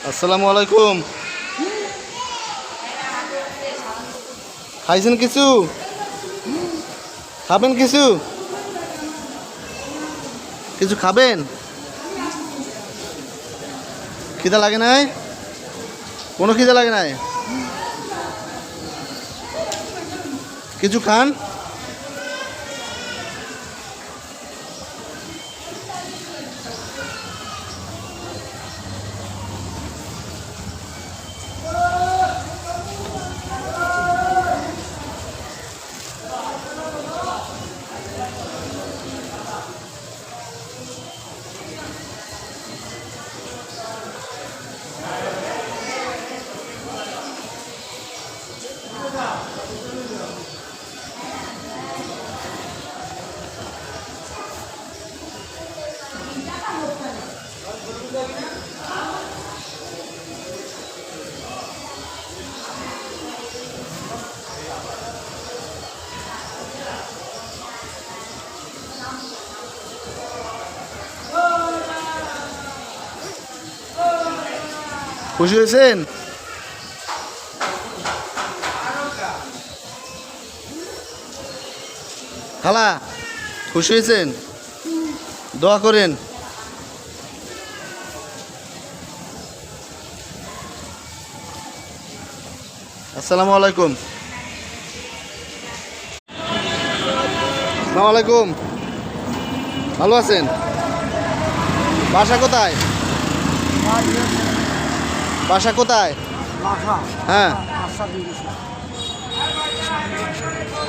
আসসালামু আলাইকুম। খাইছেন কিছু? খাবেন কিছু? কিছু খাবেন? খিদা লাগে নাই? কোনো খিদা লাগে নাই? কিছু খান? খুশি হয়েছেন? খালা খুশি হয়েছেন? দোয়া করেন। আসসালামু আলাইকুম। আসসালামু আলাইকুম। ভালো আছেন? বাসা কোথায়? বাসা কোথায়? হ্যাঁ,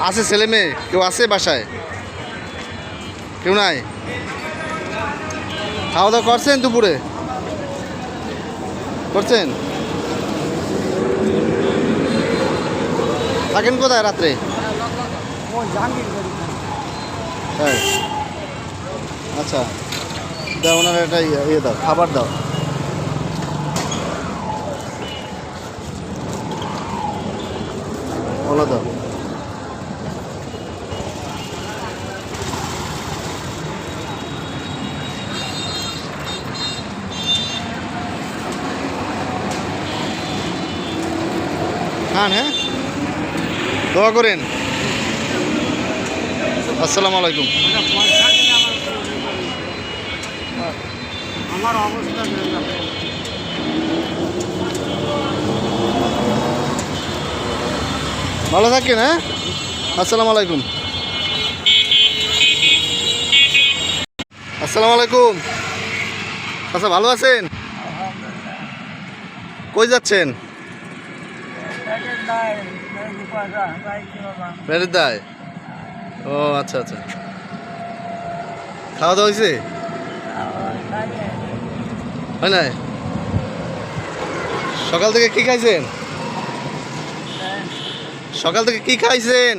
আছে ছেলে মেয়ে কেউ আছে বাসায়? কেউ নাই? খাওয়া দাওয়া করছেন দুপুরে? করছেন? থাকেন কোথায় রাত্রে? হ্যাঁ, আচ্ছা, দাও ওনার একটা ইয়ে দাও, খাবার দাও। ওলা দাও। খান, হ্যাঁ, দোয়া করেন। আসসালামু আলাইকুম। আমার অবস্থা ভালো থাকেন, হ্যাঁ। আসসালামু আলাইকুম। আসসালামু আলাইকুম। আচ্ছা, ভালো আছেন? কই যাচ্ছেন? বেড়ের দায়। ও আচ্ছা আচ্ছা, খাওয়া দাওয়া হয়েছে? হয় নাই? সকাল থেকে কি খাইছেন? সকাল থেকে কি খাইছেন?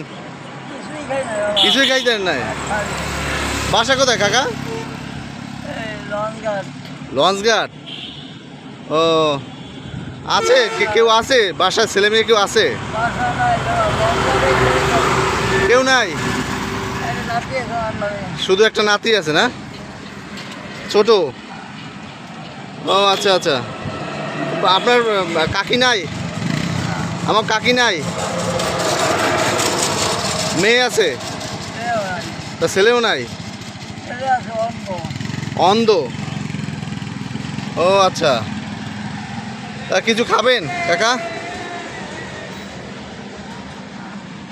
কিছুই খাইছেন নাই? বাসা কোথায় কাকা? লঞ্চঘাট। ও আছে, কেউ আছে বাসায়? ছেলে মেয়ে কেউ আছে? কেউ নাই? শুধু একটা নাতি আছে না? ছোট? ও আচ্ছা আচ্ছা। আপনার কাকি নাই? আমার কাকি নাই? মেয়ে আছে? তা ছেলেও নাই? অন্ধ? ও আচ্ছা। তা কিছু খাবেন কাকা?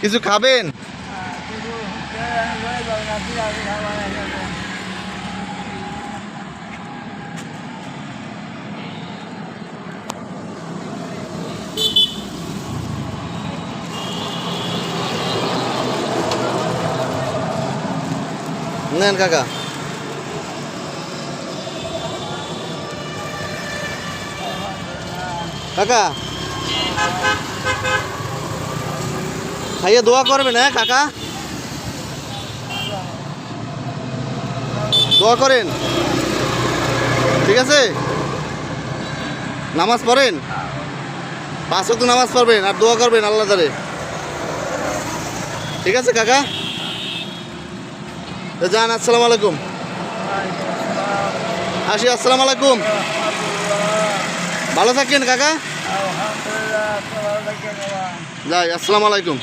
কিছু খাবেন? নেন কাকা। কাকা খাইয়ে দোয়া করবেন, হ্যাঁ কাকা? দোয়া করেন, ঠিক আছে? নামাজ পড়েন, 5 ওয়াক্ত নামাজ পড়বেন আর দোয়া করবেন আল্লাহ তাআলা, ঠিক আছে কাকা? তো যান, আসসালামু আলাইকুম। আসি, আসসালামু আলাইকুম। ভালো থাকেন কাকা। আলহামদুলিল্লাহ, ভালো থাকেন বাবা। যাই, আসসালামু আলাইকুম।